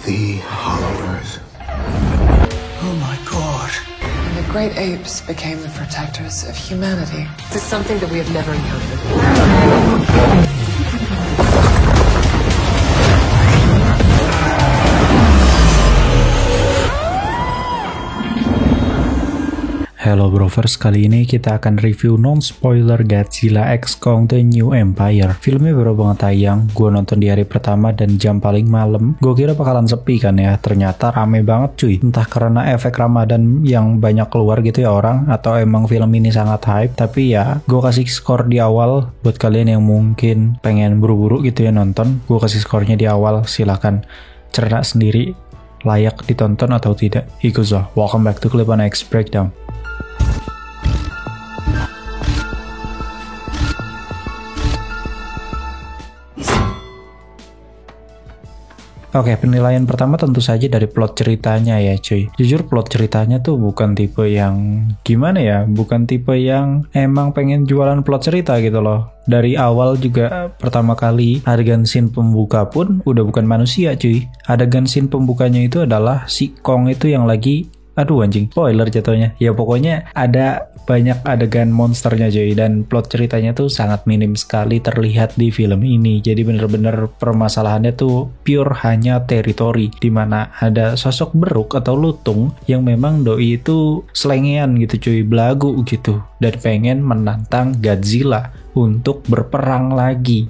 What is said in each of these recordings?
The Hollow Earth. Oh my god. And the great apes became the protectors of humanity. This is something that we have never encountered. Hello Brovers, kali ini kita akan review non-spoiler Godzilla x Kong The New Empire. Filmnya baru banget tayang, gue nonton di hari pertama dan jam paling malam. Gue kira bakalan sepi kan ya, ternyata rame banget cuy. Entah karena efek Ramadan yang banyak keluar gitu ya orang, atau emang film ini sangat hype. Tapi ya, gue kasih skor di awal buat kalian yang mungkin pengen buru-buru gitu ya nonton. Gue kasih skornya di awal, silahkan cerna sendiri layak ditonton atau tidak. Ikuzo, welcome back to Clip on X Breakdown. Oke, penilaian pertama tentu saja dari plot ceritanya ya cuy. Jujur plot ceritanya tuh bukan tipe yang gimana ya, bukan tipe yang emang pengen jualan plot cerita gitu loh. Dari awal juga pertama kali adegan scene pembuka pun udah bukan manusia cuy. Adegan scene pembukanya itu adalah si Kong itu yang lagi, aduh anjing, spoiler jatuhnya. Ya pokoknya ada banyak adegan monsternya cuy, dan plot ceritanya tuh sangat minim sekali terlihat di film ini. Jadi bener-bener permasalahannya tuh pure hanya teritori, dimana ada sosok beruk atau lutung yang memang doi itu selengean gitu cuy, belagu gitu, dan pengen menantang Godzilla untuk berperang lagi,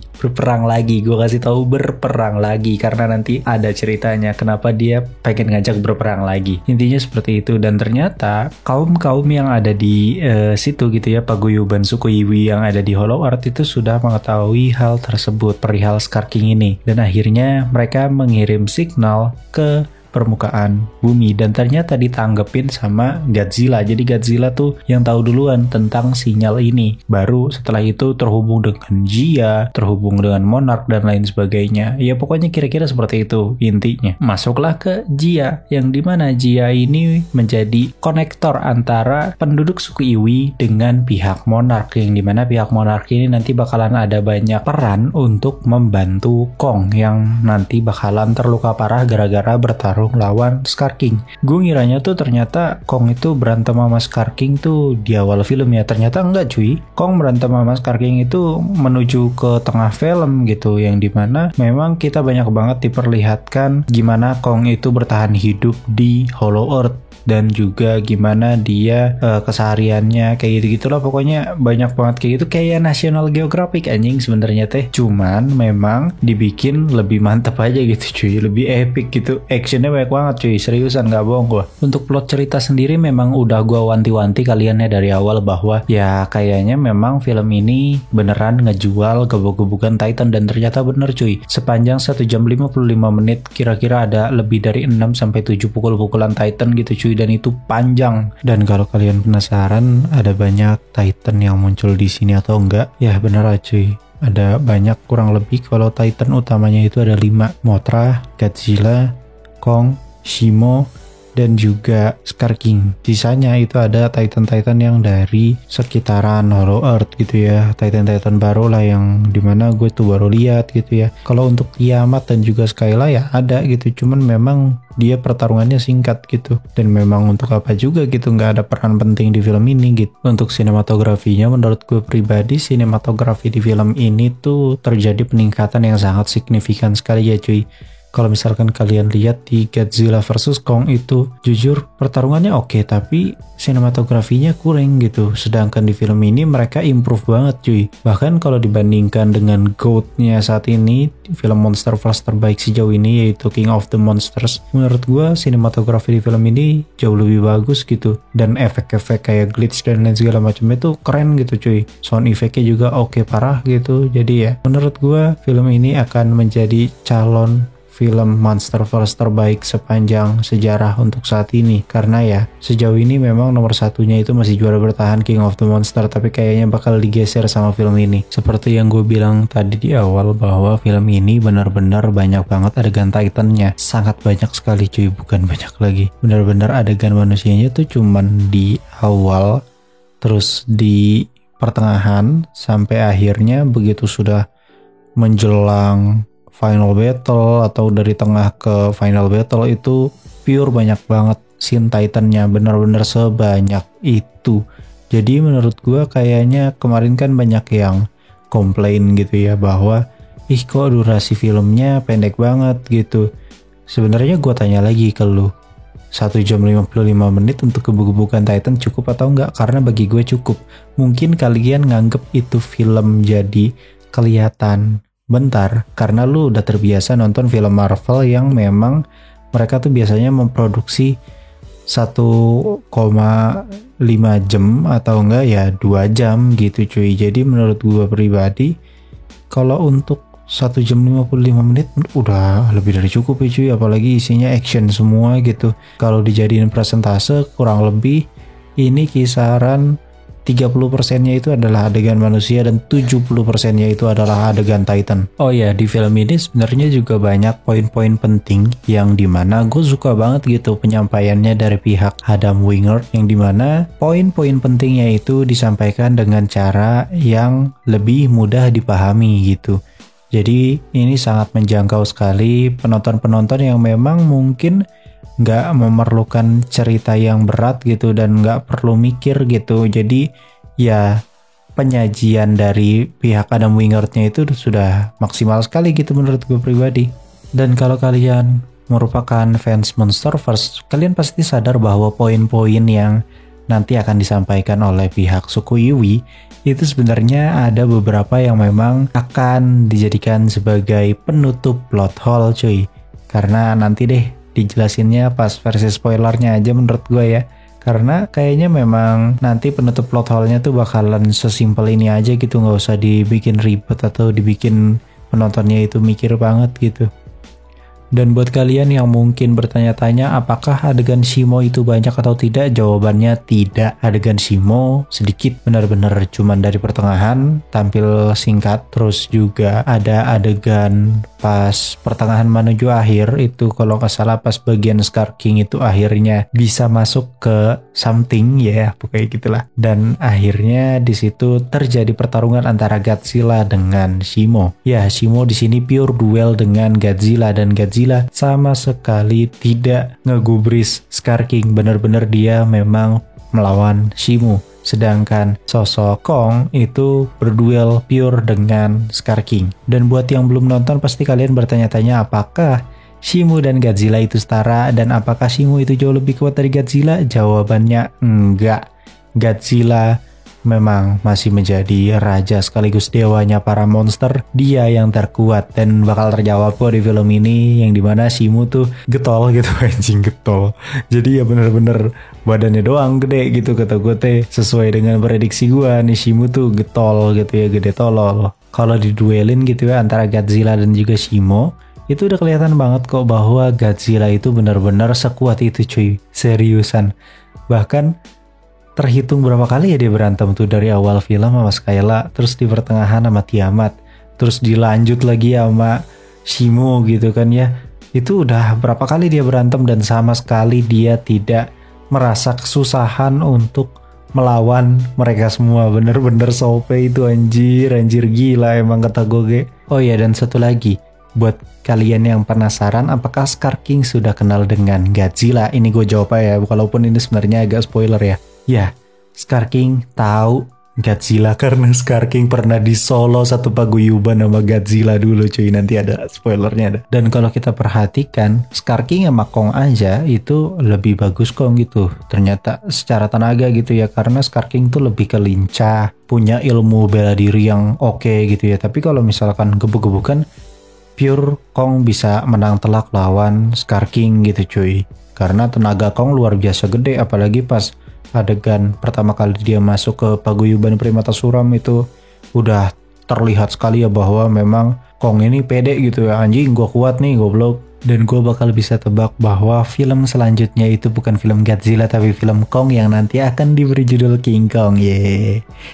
gue kasih tahu berperang lagi karena nanti ada ceritanya kenapa dia pengen ngajak berperang lagi. Intinya seperti itu, dan ternyata kaum yang ada di situ gitu ya, paguyuban suku Iwi yang ada di Hollow Earth itu sudah mengetahui hal tersebut, perihal Scar King ini, dan akhirnya mereka mengirim signal ke permukaan bumi dan ternyata ditanggepin sama Godzilla. Jadi Godzilla tuh yang tahu duluan tentang sinyal ini. Baru setelah itu terhubung dengan Jia, terhubung dengan Monarch dan lain sebagainya. Ya pokoknya kira-kira seperti itu intinya. Masuklah ke Jia, yang dimana Jia ini menjadi konektor antara penduduk suku Iwi dengan pihak Monarch, yang dimana pihak Monarch ini nanti bakalan ada banyak peran untuk membantu Kong yang nanti bakalan terluka parah gara-gara bertarung lawan Scar King. Gue ngiranya tuh ternyata Kong itu berantem sama Scar King tuh di awal film ya, ternyata enggak cuy. Kong berantem sama Scar King itu menuju ke tengah film gitu, yang dimana memang kita banyak banget diperlihatkan gimana Kong itu bertahan hidup di Hollow Earth dan juga gimana dia kesehariannya kayak gitu-gitulah. Pokoknya banyak banget kayak gitu, kayak National Geographic anjing sebenarnya teh, cuman memang dibikin lebih mantep aja gitu cuy, lebih epic gitu, actionnya banyak banget cuy, seriusan gak bohong gua. Untuk plot cerita sendiri memang udah gua wanti-wanti kalian ya dari awal bahwa ya kayaknya memang film ini beneran ngejual gebuk-gebukan Titan, dan ternyata bener cuy. Sepanjang 1 jam 55 menit kira-kira ada lebih dari 6-7 pukul-pukulan Titan gitu cuy, dan itu panjang. Dan kalau kalian penasaran ada banyak Titan yang muncul di sini atau enggak, ya bener lah cuy, ada banyak, kurang lebih kalau Titan utamanya itu ada 5, Mothra, Godzilla, Kong, Shimo, dan juga Scar King. Sisanya itu ada Titan-Titan yang dari sekitaran Hollow Earth gitu ya, Titan-Titan baru lah yang dimana gue tuh baru lihat gitu ya. Kalau untuk Tiamat dan juga Skyla ya ada gitu, cuman memang dia pertarungannya singkat gitu, dan memang untuk apa juga gitu, nggak ada peran penting di film ini gitu. Untuk sinematografinya menurut gue pribadi, sinematografi di film ini tuh terjadi peningkatan yang sangat signifikan sekali ya cuy. Kalau misalkan kalian lihat di Godzilla vs Kong itu, jujur pertarungannya oke, tapi sinematografinya kurang gitu. Sedangkan di film ini mereka improve banget cuy. Bahkan kalau dibandingkan dengan GOAT-nya saat ini, film monster flash terbaik sejauh ini yaitu King of the Monsters, menurut gue sinematografi di film ini jauh lebih bagus gitu. Dan efek-efek kayak glitch dan lain segala macam itu keren gitu cuy. Sound effect-nya juga oke parah gitu. Jadi ya menurut gue film ini akan menjadi calon film monster verse terbaik sepanjang sejarah untuk saat ini, karena ya sejauh ini memang nomor satunya itu masih juara bertahan King of the Monster, tapi kayaknya bakal digeser sama film ini. Seperti yang gue bilang tadi di awal bahwa film ini benar-benar banyak banget adegan Titannya, sangat banyak sekali cuy, bukan banyak lagi, benar-benar adegan manusianya tuh cuman di awal, terus di pertengahan, sampai akhirnya begitu sudah menjelang final battle atau dari tengah ke final battle itu pure banyak banget scene Titannya, bener-bener sebanyak itu. Jadi menurut gue kayaknya kemarin kan banyak yang komplain gitu ya bahwa kok durasi filmnya pendek banget gitu. Sebenarnya gue tanya lagi ke lu, 1 jam 55 menit untuk gebuk-gebukan Titan cukup atau enggak? Karena bagi gue cukup. Mungkin kalian nganggep itu film jadi kelihatan bentar karena lu udah terbiasa nonton film Marvel yang memang mereka tuh biasanya memproduksi 1,5 jam atau enggak ya 2 jam gitu cuy. Jadi menurut gue pribadi kalau untuk 1 jam 55 menit udah lebih dari cukup ya cuy, apalagi isinya action semua gitu. Kalau dijadiin persentase kurang lebih ini kisaran 30%-nya itu adalah adegan manusia dan 70%-nya itu adalah adegan Titan. Oh ya, di film ini sebenarnya juga banyak poin-poin penting yang dimana gue suka banget gitu penyampaiannya dari pihak Adam Wingard, yang dimana poin-poin pentingnya itu disampaikan dengan cara yang lebih mudah dipahami gitu. Jadi ini sangat menjangkau sekali penonton-penonton yang memang mungkin nggak memerlukan cerita yang berat gitu dan nggak perlu mikir gitu. Jadi ya penyajian dari pihak Adam Wingard-nya itu sudah maksimal sekali gitu menurut gue pribadi. Dan kalau kalian merupakan fans Monsterverse, kalian pasti sadar bahwa poin-poin yang nanti akan disampaikan oleh pihak suku Yui itu sebenarnya ada beberapa yang memang akan dijadikan sebagai penutup plot hole cuy. Karena nanti deh dijelasinnya pas versi spoilernya aja menurut gue ya. Karena kayaknya memang nanti penutup plot hole-nya tuh bakalan sesimpel ini aja gitu, nggak usah dibikin ribet atau dibikin penontonnya itu mikir banget gitu. Dan buat kalian yang mungkin bertanya-tanya apakah adegan Shimo itu banyak atau tidak, jawabannya tidak. Adegan Shimo sedikit, benar-benar cuman dari pertengahan, tampil singkat. Terus juga ada adegan pas pertengahan menuju akhir, itu kalau nggak salah pas bagian Scar King itu akhirnya bisa masuk ke something ya, pokoknya gitulah. Dan akhirnya di situ terjadi pertarungan antara Godzilla dengan Shimo. Ya, Shimo di sini pure duel dengan Godzilla dan Godzilla sama sekali tidak ngegubris Scar King, bener-bener dia memang melawan Shimo. Sedangkan sosok Kong itu berduel pure dengan Scar King. Dan buat yang belum nonton pasti kalian bertanya-tanya apakah Shimo dan Godzilla itu setara dan apakah Shimo itu jauh lebih kuat dari Godzilla? Jawabannya enggak. Godzilla memang masih menjadi raja sekaligus dewanya para monster. Dia yang terkuat dan bakal terjawab kok di film ini, yang dimana Shimo tuh getol gitu, anjing getol. Jadi ya bener-bener badannya doang gede gitu, kata gue teh sesuai dengan prediksi gue nih, Shimo tuh getol gitu ya, gede tolol. Kalau diduelin gitu ya antara Godzilla dan juga Shimo, itu udah kelihatan banget kok bahwa Godzilla itu benar-benar sekuat itu cuy, seriusan. Bahkan terhitung berapa kali ya dia berantem tuh, dari awal film sama Skyla, terus di pertengahan sama Tiamat, terus dilanjut lagi sama Shimo gitu kan ya. Itu udah berapa kali dia berantem dan sama sekali dia tidak merasa kesusahan untuk melawan mereka semua. Bener-bener sope itu, anjir gila emang kata gue. Oh iya, dan satu lagi, buat kalian yang penasaran apakah Scar King sudah kenal dengan Godzilla, ini gue jawab ya, walaupun ini sebenarnya agak spoiler ya. Ya, Scar King tahu Godzilla karena Scar King pernah di solo satu paguyuban sama Godzilla dulu cuy, nanti ada spoilernya ada. Dan kalau kita perhatikan Scar King sama Kong aja itu lebih bagus Kong gitu ternyata secara tenaga gitu ya, karena Scar King tuh lebih ke lincah, punya ilmu bela diri yang oke gitu ya. Tapi kalau misalkan gebuk-gebukan, pure Kong bisa menang telak lawan Scar King gitu cuy, karena tenaga Kong luar biasa gede. Apalagi pas adegan pertama kali dia masuk ke paguyuban primata suram itu udah terlihat sekali ya bahwa memang Kong ini pede gitu ya, anjing gue kuat nih goblok. Dan gue bakal bisa tebak bahwa film selanjutnya itu bukan film Godzilla tapi film Kong yang nanti akan diberi judul King Kong.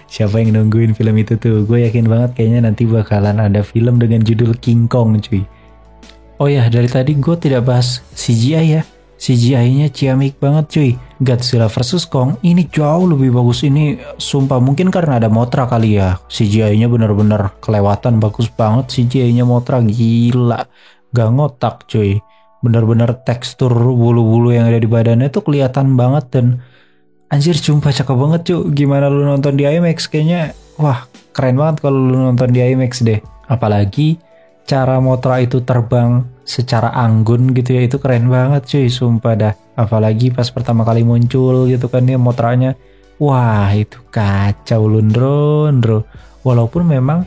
Siapa yang nungguin film itu tuh? Gue yakin banget kayaknya nanti bakalan ada film dengan judul King Kong cuy. Oh ya, dari tadi gue tidak bahas CGI ya. CGI-nya ciamik banget cuy. Godzilla vs Kong ini jauh lebih bagus. Ini sumpah mungkin karena ada Mothra kali ya. CGI-nya bener-bener kelewatan, bagus banget CGI-nya Mothra, gila. Gak ngotak cuy. Bener-bener tekstur bulu-bulu yang ada di badannya tuh kelihatan banget dan anjir sumpah cakep banget cuy. Gimana lu nonton di IMAX kayaknya wah keren banget kalau lu nonton di IMAX deh. Apalagi cara Mothra itu terbang secara anggun gitu ya, itu keren banget cuy sumpah dah. Apalagi pas pertama kali muncul gitu kan ya Mothra-nya, wah itu kacau lundro. Walaupun memang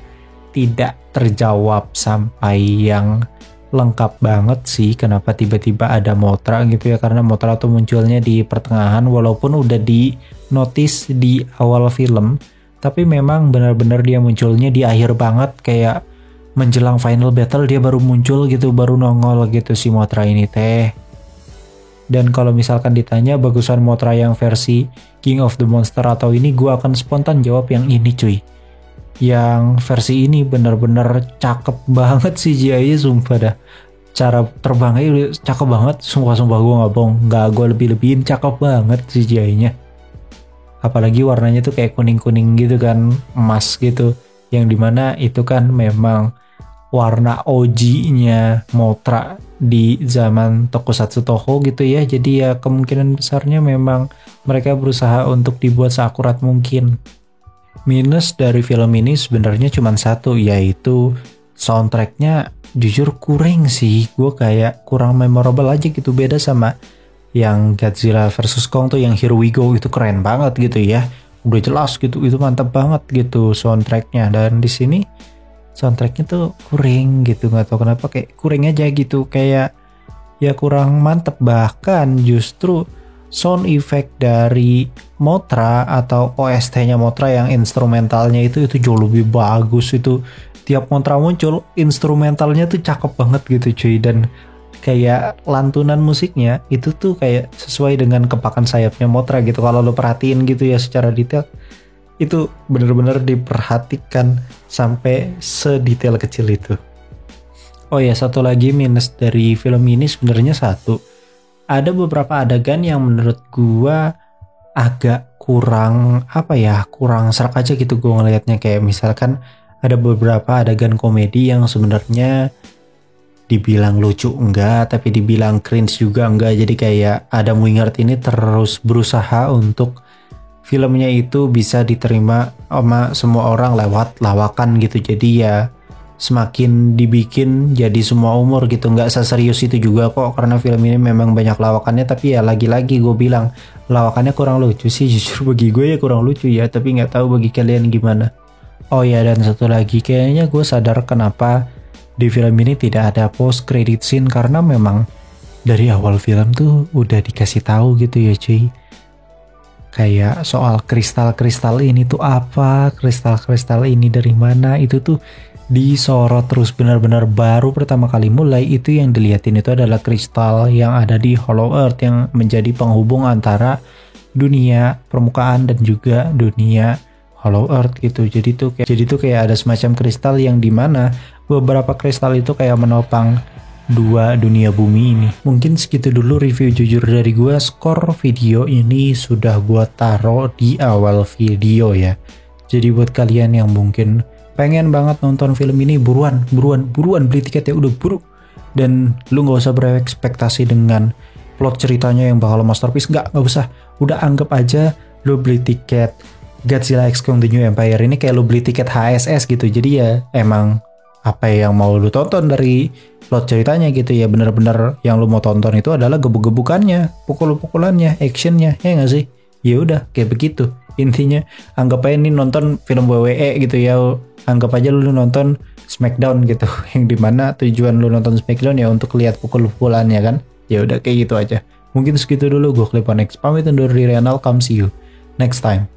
tidak terjawab sampai yang lengkap banget sih kenapa tiba-tiba ada Mothra gitu ya, karena Mothra tuh munculnya di pertengahan walaupun udah di notice di awal film, tapi memang benar-benar dia munculnya di akhir banget, kayak menjelang final battle dia baru muncul gitu, baru nongol gitu si Mothra ini teh. Dan kalau misalkan ditanya bagusan Mothra yang versi King of the Monster atau ini, gue akan spontan jawab yang ini cuy. Yang versi ini bener-bener cakep banget sih CGI-nya sumpah dah. Cara terbangnya cakep banget, sumpah gue gak bohong, gak gue lebih-lebihin, cakep banget CGI-nya. Apalagi warnanya tuh kayak kuning-kuning gitu kan, emas gitu, yang dimana itu kan memang warna OG-nya Mothra di zaman Tokusatsu Toho gitu ya. Jadi ya kemungkinan besarnya memang mereka berusaha untuk dibuat seakurat mungkin. Minus dari film ini sebenarnya cuma satu, yaitu soundtracknya jujur kurang sih. Gue kayak kurang memorable aja gitu, beda sama yang Godzilla vs Kong tuh yang Here We Go itu keren banget gitu ya. Udah jelas gitu, itu mantap banget gitu soundtracknya. Dan di sini soundtracknya tuh kurang gitu, nggak tahu kenapa kayak kurang aja gitu, kayak ya kurang mantep. Bahkan justru sound effect dari Mothra atau OST-nya Mothra yang instrumentalnya itu jauh lebih bagus. Itu tiap Mothra muncul instrumentalnya tuh cakep banget gitu cuy, dan kayak lantunan musiknya itu tuh kayak sesuai dengan kepakan sayapnya Mothra gitu. Kalau lo perhatiin gitu ya secara detail, itu bener-bener diperhatikan sampai sedetail kecil itu. Oh ya, satu lagi minus dari film ini sebenarnya satu. Ada beberapa adegan yang menurut gua agak kurang kurang serak aja gitu gua ngelihatnya. Kayak misalkan ada beberapa adegan komedi yang sebenarnya dibilang lucu enggak, tapi dibilang cringe juga enggak. Jadi kayak Adam Wingard ini terus berusaha untuk filmnya itu bisa diterima sama semua orang lewat lawakan gitu. Jadi ya semakin dibikin jadi semua umur gitu, nggak seserius itu juga kok, karena film ini memang banyak lawakannya. Tapi ya lagi-lagi gue bilang lawakannya kurang lucu sih, jujur bagi gue ya kurang lucu ya, tapi nggak tahu bagi kalian gimana. Oh ya, dan satu lagi, kayaknya gue sadar kenapa di film ini tidak ada post credit scene, karena memang dari awal film tuh udah dikasih tahu gitu ya cuy. Kayak soal kristal-kristal ini tuh apa, kristal-kristal ini dari mana, itu tuh disorot terus benar-benar. Baru pertama kali mulai itu yang dilihatin itu adalah kristal yang ada di Hollow Earth yang menjadi penghubung antara dunia permukaan dan juga dunia Hollow Earth gitu. Jadi tuh kayak ada semacam kristal yang dimana beberapa kristal itu kayak menopang dua dunia bumi ini. Mungkin segitu dulu review jujur dari gue. Skor video ini sudah gue taruh di awal video ya. Jadi buat kalian yang mungkin pengen banget nonton film ini, buruan beli tiket ya, udah buru. Dan lu gak usah berekspektasi dengan plot ceritanya yang bakal masterpiece, gak usah. Udah anggap aja lu beli tiket Godzilla x Kong The New Empire ini kayak lu beli tiket HSS gitu. Jadi ya emang apa yang mau lu tonton dari plot ceritanya gitu ya, bener-bener yang lu mau tonton itu adalah gebuk-gebukannya, pukul-pukulannya, actionnya, ya gak sih? Ya udah kayak begitu. Intinya anggap aja ini nonton film WWE gitu ya, anggap aja lu nonton Smackdown gitu, yang dimana tujuan lu nonton Smackdown ya untuk lihat pukul-pukulannya kan. Ya udah kayak gitu aja. Mungkin segitu dulu, gue Clip on X pamit undur diri, and I'll come see you next time.